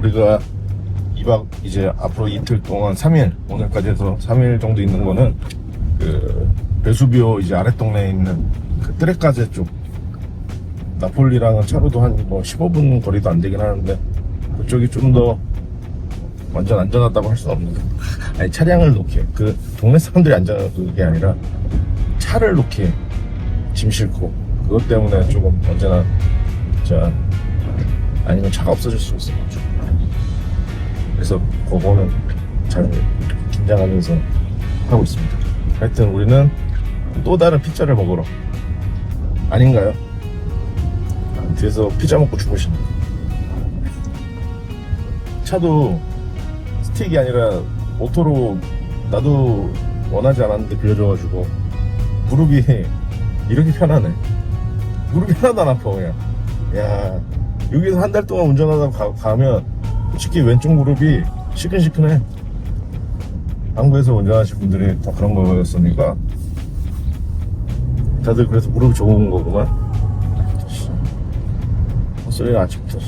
우리가 2박 이제 앞으로 이틀 동안 3일, 오늘까지 해서 3일 정도 있는 거는 그 베수비오 이제 아랫동네에 있는 그 트레카제 쪽, 나폴리랑은 차로도 한 뭐 15분 거리도 안 되긴 하는데 그쪽이 좀 더 완전 안전하다고 할 수는 없는데, 아니 차량을 놓기에 그 동네 사람들이 안전한 그게 아니라 차를 놓기에 짐 싣고 그것 때문에 조금 언제나 진짜 아니면 차가 없어질 수 있어. 그래서 그거는 잘 긴장하면서 하고 있습니다. 하여튼 우리는 또 다른 피자를 먹으러, 아닌가요? 뒤에서 피자 먹고 주무시는. 차도 스틱이 아니라 오토로 나도 원하지 않았는데 빌려줘가지고 무릎이 이렇게 편하네. 무릎이 하나도 안 아파. 그냥 야, 여기서 한 달 동안 운전하다 가면 솔직히 왼쪽 무릎이 시큰시큰해. 한국에서 운전하신 분들이 다 그런 거였으니까 다들 그래서 무릎이 좋은 거구만. 헛소리가 아침부터.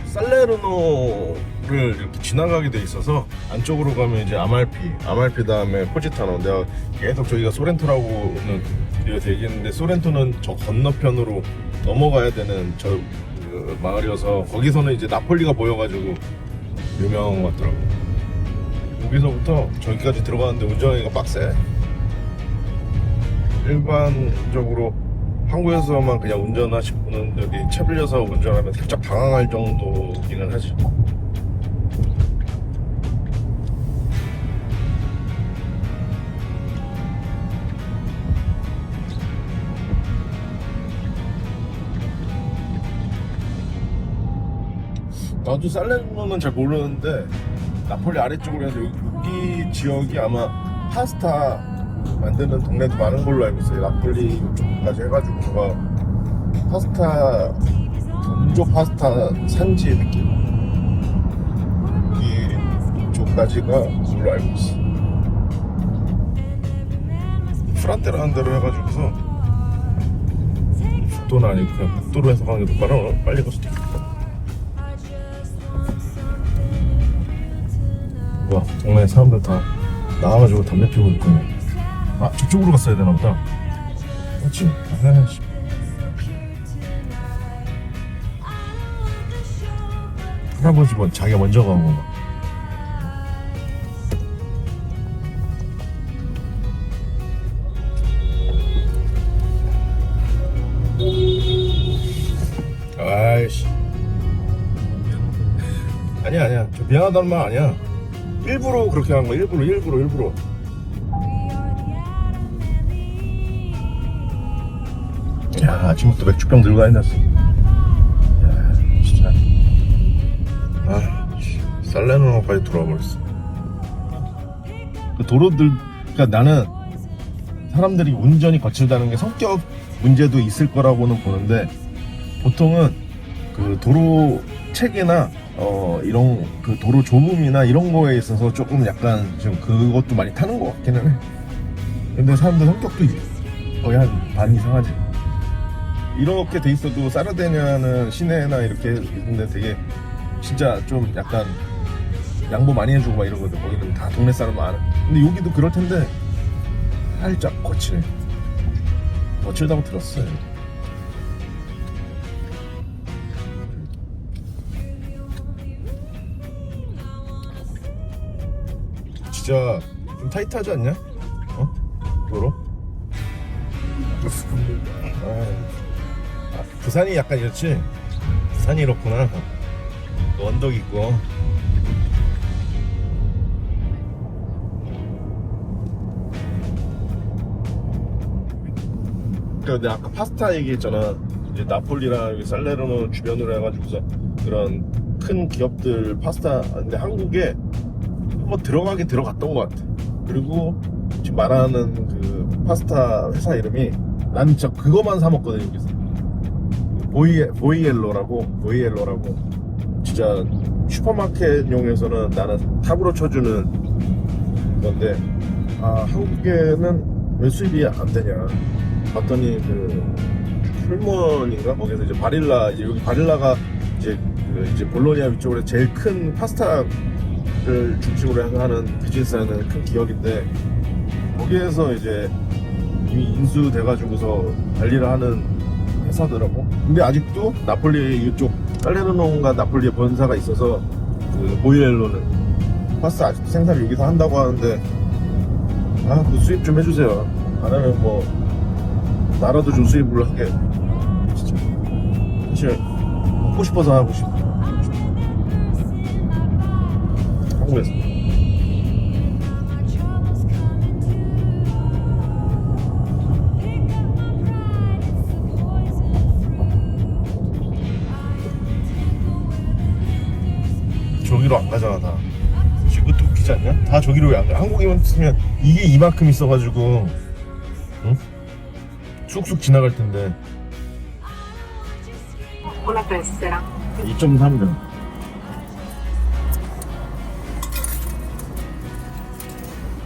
살레르노를 이렇게 지나가게 돼 있어서 안쪽으로 가면 이제 아말피 다음에 포지타노. 내가 계속 저기가 소렌토라고는 되어 있는데 소렌토는 저 건너편으로 넘어가야 되는 그 마을이어서 거기서는 이제 나폴리가 보여가지고 유명한 것 같더라고. 여기서부터 저기까지 들어가는데 운전하기가 빡세. 일반적으로 한국에서만 그냥 운전하시는 분은 여기 차 빌려서 운전하면 살짝 당황할 정도기는 하지. 나도 살레르노는 잘 모르는데 나폴리 아래쪽으로 해서 여기 지역이 아마 파스타 만드는 동네도 많은 걸로 알고 있어요. 나폴리 이쪽까지 해가지고 뭔가 파스타, 동족 파스타 산지 느낌? 이쪽까지가 그걸로 알고 있어. 프란테라는 데로 해가지고서 국도는 아니고 그냥 국도로 해서 가는 게 더 빨리 갈 수도 있겠다. 뭐야, 동네 사람들 다 나와가지고 담배 피우고 있군요. 아, 저쪽으로 갔어야 되나 보다. 그렇지. 아이씨. 할아버지 뭐 자기가 먼저 가고 막. 아이씨. 아니야. 저 미안하다는 말 아니야. 일부러 그렇게 한 거야. 일부러. 야, 아침부터 맥주병 들고 다녔어. 야, 진짜. 아, 살레르노까지 들어와 버렸어. 그 도로들, 그러니까 나는 사람들이 운전이 거칠다는 게 성격 문제도 있을 거라고는 보는데, 보통은 그 도로 체계나 이런 그 도로 좁음이나 이런 거에 있어서 조금 약간 좀 그것도 많이 타는 것 같기는 해. 근데 사람들 성격도 거의 한 반 이상하지. 이렇게 돼 있어도 사르데냐는 시내나 이렇게 있는데 되게 진짜 좀 약간 양보 많이 해주고 막 이러거든. 거기는 다 동네 사람 많아. 근데 여기도 그럴 텐데 살짝 거칠다고 들었어요. 진짜 좀 타이트하지 않냐? 도로? 부산이 약간 이렇지? 부산이 이렇구나. 언덕 있고. 그러니까 내가 아까 파스타 얘기했잖아. 이제 나폴리랑 살레르노 주변으로 해가지고서 그런 큰 기업들 파스타. 근데 한국에 한번 들어가긴 들어갔던 것 같아. 그리고 지금 말하는 그 파스타 회사 이름이 난 진짜 그거만 사 먹거든. 여기서 보이엘로라고 진짜 슈퍼마켓용에서는 나는 탑으로 쳐주는 건데, 아, 한국에는 왜 수입이 안 되냐 봤더니 그 풀몬인가 거기서 이제 바릴라, 이제 여기 바릴라가 이제 볼로니아 위쪽으로 제일 큰 파스타를 중심으로 해서 하는 비즈니스하는 큰 기업인데, 거기에서 이제 이미 인수돼가지고서 관리를 하는 회사더라고. 근데 아직도 나폴리 이쪽 살레르노가 나폴리에 본사가 있어서 그 보이렐로는 파스타 아직도 생산을 여기서 한다고 하는데, 아, 그 수입 좀 해주세요. 안 하면 뭐 나라도 좀 수입을 하게. 진짜 사실 먹고 싶어서 하고 싶어. 한국에서. 저기로 안 가잖아 다. 지금 그것도 웃기지 않냐? 다 저기로 왜 안 가? 한국이면 있으면 이게 이만큼 있어가지고, 응? 쑥쑥 지나갈 텐데. Una tessera. 2.3명.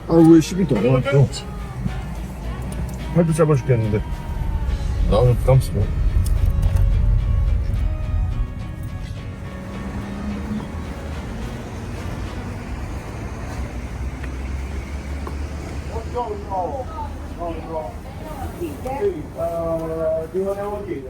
아, 왜 10이 더 나왔어? 팔도 짧아 죽겠는데. 나오면 부담스러워.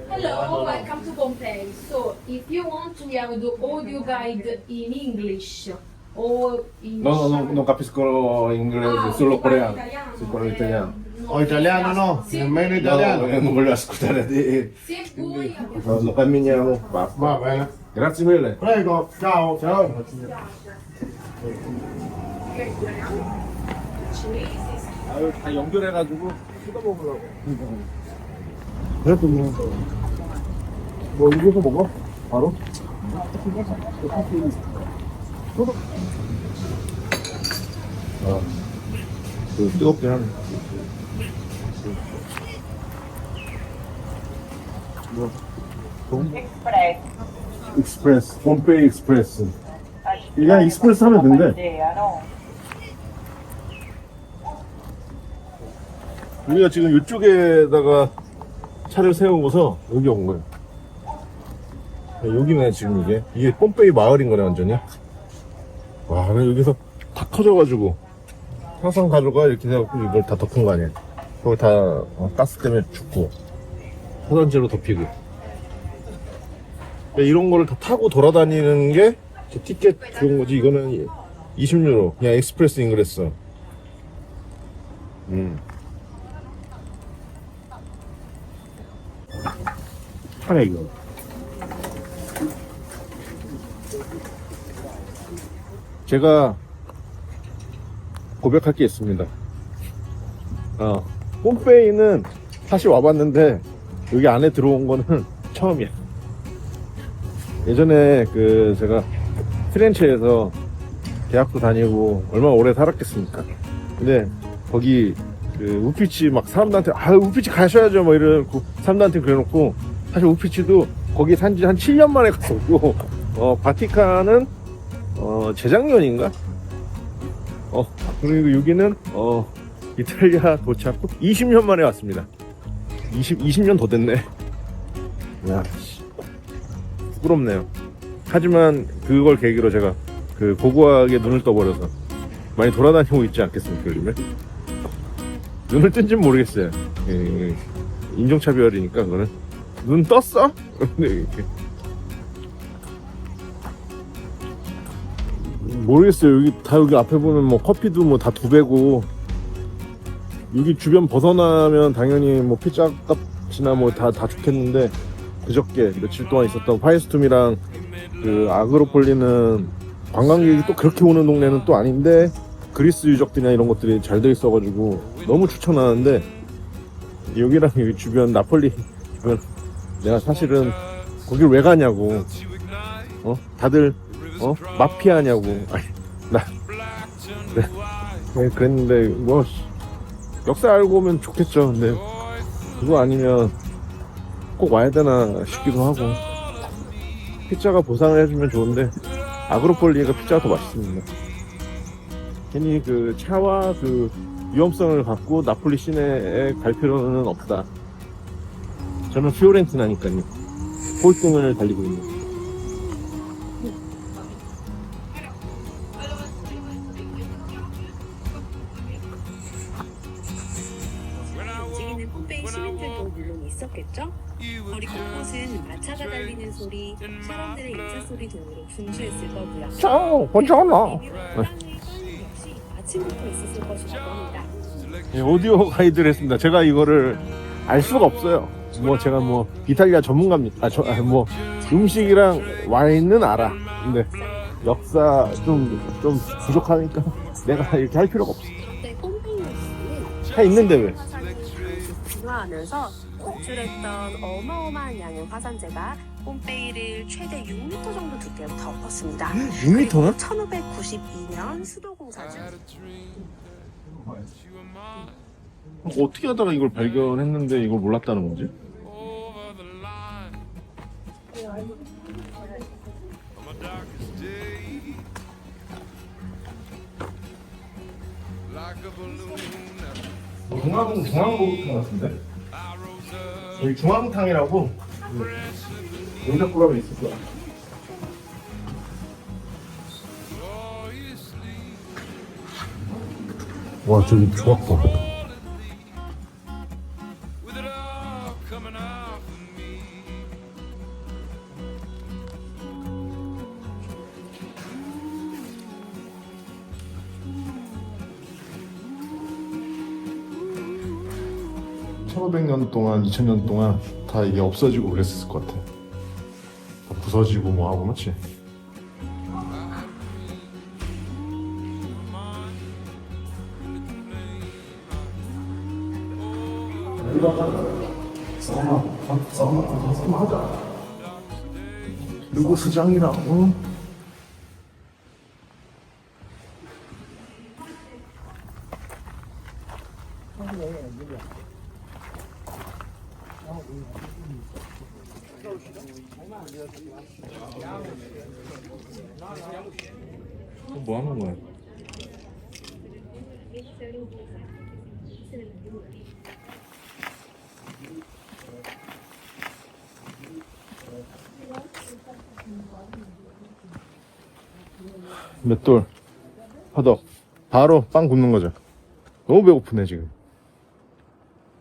Hello, welcome to Pompeii. So, if you want, we have the audio guide in English or in Non capisco inglese, solo coreano. Solo italiano. O italiano no? Nemmeno italiano. Non voglio ascoltare di... Se vuoi, Lo camminiamo. Va bene. Grazie mille. Prego, ciao. Ciao. 아유, 다 연결해가지고 뜯어먹으려고. 그래도 뭐 이거서 먹어? 바로? 아, 그 뜨겁긴 하네. 뭐? Express. 익스프레스, 폼페이 익스프레스. 그냥 익스프레스 하면 된대. Idea, no? 우리가 지금 이쪽에다가 차를 세우고서 여기 온 거예요. 여기네, 지금 이게 폼페이 마을인 거네, 완전히. 와, 여기서 다 터져가지고 항상 가루가 이렇게 돼갖고 이걸 다 덮은 거 아니야. 거기 다 가스 때문에 죽고 화산재로 덮이고. 이런 거를 다 타고 돌아다니는 게 티켓 그런 거지. 이거는 20유로 그냥 익스프레스 인그레스. 이거 제가 고백할 게 있습니다. 폼페이는 사실 와봤는데 여기 안에 들어온 거는 처음이야. 예전에 제가 피렌체에서 대학도 다니고 얼마나 오래 살았겠습니까. 근데 거기 우피치 막 사람들한테 우피치 가셔야죠 뭐 이러고 사람들한테 그래놓고, 사실 우피치도 거기 산지 한 7년 만에 갔었고, 바티칸은 재작년인가? 그리고 여기는 이탈리아 도착 후 20년 만에 왔습니다. 20년 더 됐네. 야, 부끄럽네요. 하지만 그걸 계기로 제가 고고하게 눈을 떠버려서 많이 돌아다니고 있지 않겠습니까, 요즘에? 눈을 뜬지는 모르겠어요. 인종차별이니까 그거는. 눈 떴어? 이렇게. 모르겠어요. 여기 앞에 보면 뭐 커피도 뭐 다 2배고, 여기 주변 벗어나면 당연히 뭐 피자 값이나 뭐 다 좋겠는데, 그저께 며칠 동안 있었던 파이스툼이랑 아그로폴리는 관광객이 또 그렇게 오는 동네는 또 아닌데, 그리스 유적들이나 이런 것들이 잘 돼 있어가지고 너무 추천하는데, 여기랑 여기 주변 나폴리 주변, 내가 사실은 거길 왜 가냐고, 다들 마피아냐고, 네, 그랬는데 뭐 역사 알고 오면 좋겠죠. 근데 그거 아니면 꼭 와야 되나 싶기도 하고, 피자가 보상을 해주면 좋은데 아그로폴리가 피자가 더 맛있습니다. 괜히 그 차와 그 위험성을 갖고 나폴리 시내에 갈 필요는 없다. 저는 피오렌티나니까요. 꼴등을 달리고 있는. 움직이는 폼페이 시민들도 물론 있었겠죠? 거리 곳곳은 마차가 달리는 소리, 사람들의 인사 소리 등으로 분주했을 거고요. 자, 괜찮아. 역시 아침부터 있었을 것이라고 합니다. 예, 오디오 가이드를 했습니다. 제가 이거를 알 수가 없어요. 뭐 제가 뭐 이탈리아 전문가입니다. 뭐 음식이랑 와인은 알아. 근데 역사 좀 부족하니까 내가 이렇게 할 필요가 없어. 그때 폼페이는 다 있는데 왜? 진화하면서 폭출했던 어마어마한 양의 화산재가 폼페이를 최대 6m 정도 두께로 덮었습니다. 6m나? 1592년 수도공사 중 어떻게 하다가 이걸 발견했는데 이걸 몰랐다는 거지? 중앙목욕탕 같은데? 여기 중앙탕이라고 용접구람이 있을 거야. 와, 저기 좋았다. (1500년) 동안 2000년 동안 다 이게 없어지고 그랬을 것 같아. 다 부서지고 뭐 하고 맞지? 하자. 누구 수장이라고? 뭐 하는 거야? 맷돌, 화덕, 바로 빵 굽는 거죠. 너무 배고프네 지금.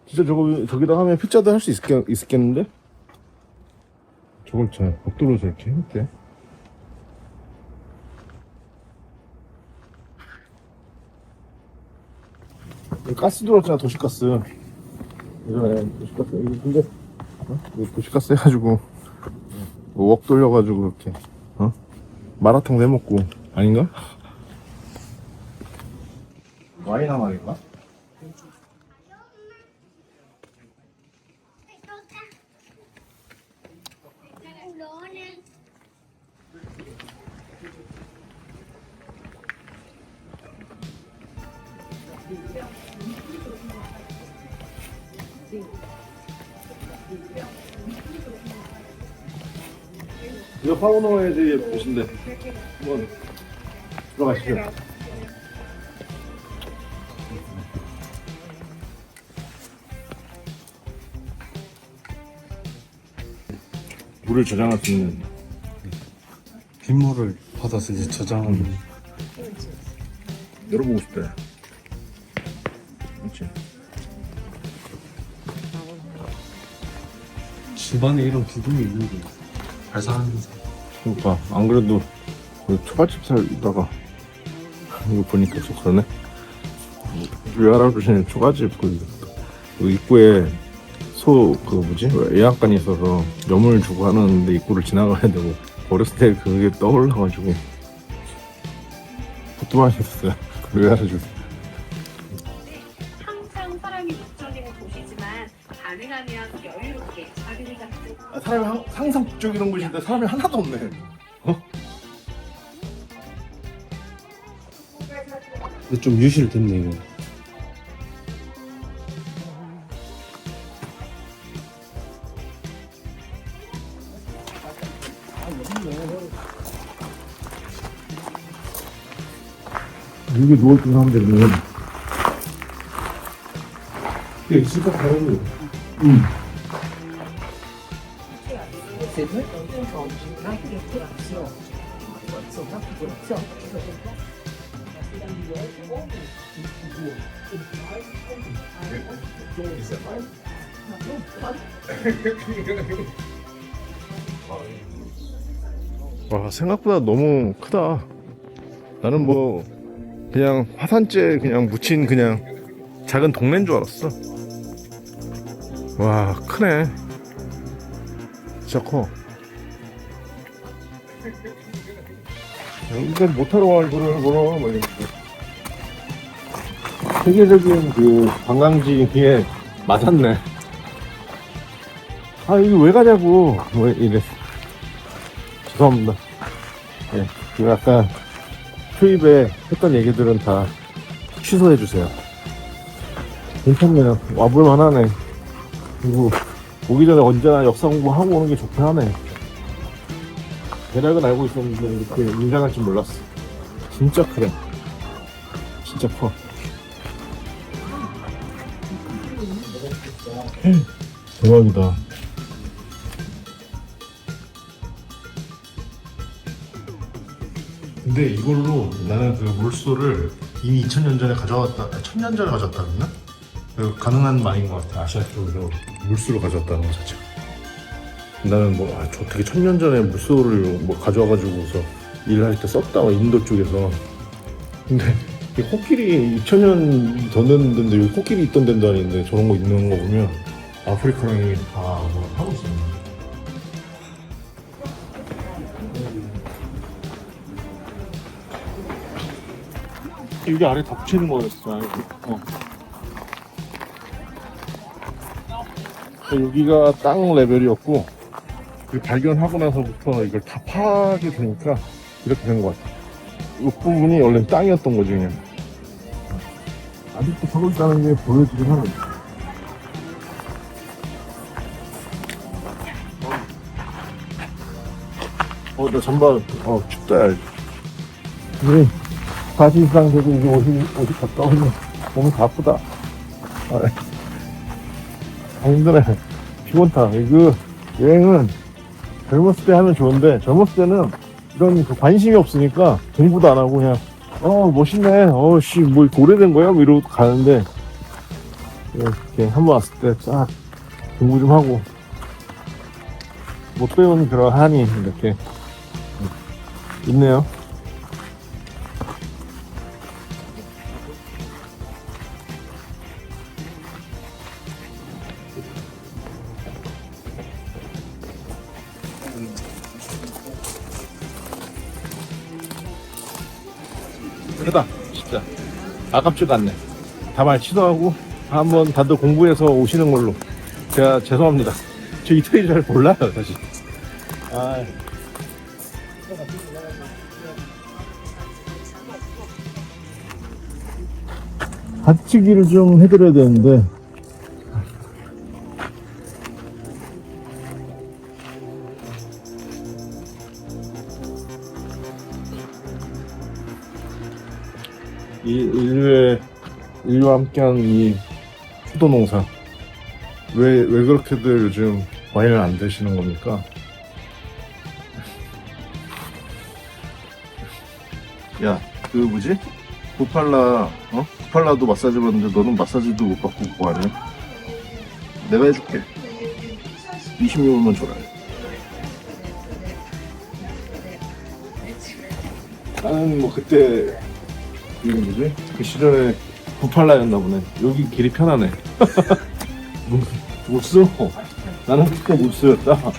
진짜 저기다 하면 피자도 할 수 있겠는데? 저걸 잘 벽돌로 저렇게 해놓대. 가스 들어왔잖아, 도시가스. 이거네, 도시가스. 이거 근데, 이거 도시가스 해가지고, 웍 돌려가지고, 이렇게, 마라탕 내먹고, 아닌가? 와인 하나인가? 이거 파우노에 대해 보신대. 한번 들어가시죠. 물을 저장할 수 있는. 빗물을 받아서 이제 저장하는. 열어보고 싶다. 그렇지. 집안에 이런 기둥이 있는 게 발사하는 사. 그러니까 안 그래도 그 초가집 살다가 이거 보니까 좀 그러네. 왜 알아보시는 초가집 그 입구에 그 뭐지 예약관이 있어서 염을 주고 하는데 입구를 지나가야 되고 어렸을 때 그게 떠올라가지고 부뚜하셨어요. 왜 알아주세요? 항상 사람이 목적인 곳이지만 가능하면 여유롭게 자리를 잡고 사람이 항상 북적이는 곳인데 사람이 하나도 없네. 근데 좀 유실됐네 이거. 여기 누울 때 하면 되는 이게 있을 것 같아요. 와, 생각보다 너무 크다. 나는 뭐 그냥 화산재 그냥 묻힌 그냥 작은 동네인 줄 알았어. 와, 크네. 진짜 커. 여기까지 못하러 와, 이거를 뭐 이렇게. 세계적인 그 관광지에 맞았네. 아, 이거 왜 가냐고. 뭐 이래. 죄송합니다. 예, 그 아까 투입에 했던 얘기들은 다 취소해주세요. 괜찮네요. 와볼만 하네. 그리고 오기 전에 언제나 역사 공부하고 오는 게 좋긴 하네. 대략은 알고 있었는데 이렇게 웅장할 줄 몰랐어. 진짜 크네. 진짜 커. 대박이다. 근데 이걸로 나는 그 물소를 이미 2000년 전에 가져왔다, 1000년 전에 가져왔다 그랬나? 가능한 말인 것 같아. 아시아 쪽에서 물소를 가져왔다는 것 자체가. 나는 뭐, 저 되게 1000년 전에 물소를 뭐 가져와가지고서 일할 때 썼다, 인도 쪽에서. 근데 이 코끼리 2000년 전 됐는데 여기 코끼리 있던 데도 아닌데 저런 거 있는 거 보면 아프리카랑이 다 뭐 하고 있었네. 여기 아래 덮치는 거였어. 여기가 땅 레벨이었고, 그 발견하고 나서부터 이걸 다 파게 되니까 이렇게 된 것 같아. 이 부분이 원래 땅이었던 거지, 그냥. 아직도 서고 있다는 게 보여지긴 하네. 나 잠바, 춥다, 야. 우리 사실상 되고 이제 옷이 갔다 오면 몸이 다 아프다. 힘드네. 피곤타. 이거 여행은 젊었을 때 하면 좋은데, 젊었을 때는 이런 그 관심이 없으니까 공부도 안 하고 그냥, 멋있네. 뭐 오래된 거야? 뭐 이러고 가는데, 이렇게 한번 왔을 때 싹 공부 좀 하고, 못 배우는 그런 한이 이렇게 있네요. 크다, 진짜. 아깝지도 않네. 다만 취소하고 한번 다들 공부해서 오시는 걸로. 제가 죄송합니다. 저 이태리 잘 몰라요, 사실. 받치기를 좀 해드려야 되는데. 인류와 함께하는 이 수도 농사. 왜 그렇게들 요즘 와인을 안 드시는 겁니까? 야, 그 뭐지? 부팔라도 마사지 받는데 너는 마사지도 못 받고 뭐 하냐? 내가 해줄게. 20유로만 줘라. 나는 뭐 그때 이게 뭐지? 그 시절에 부팔라였나 보네. 여기 길이 편하네. 못 써. 나는 그때 못 쓰였다.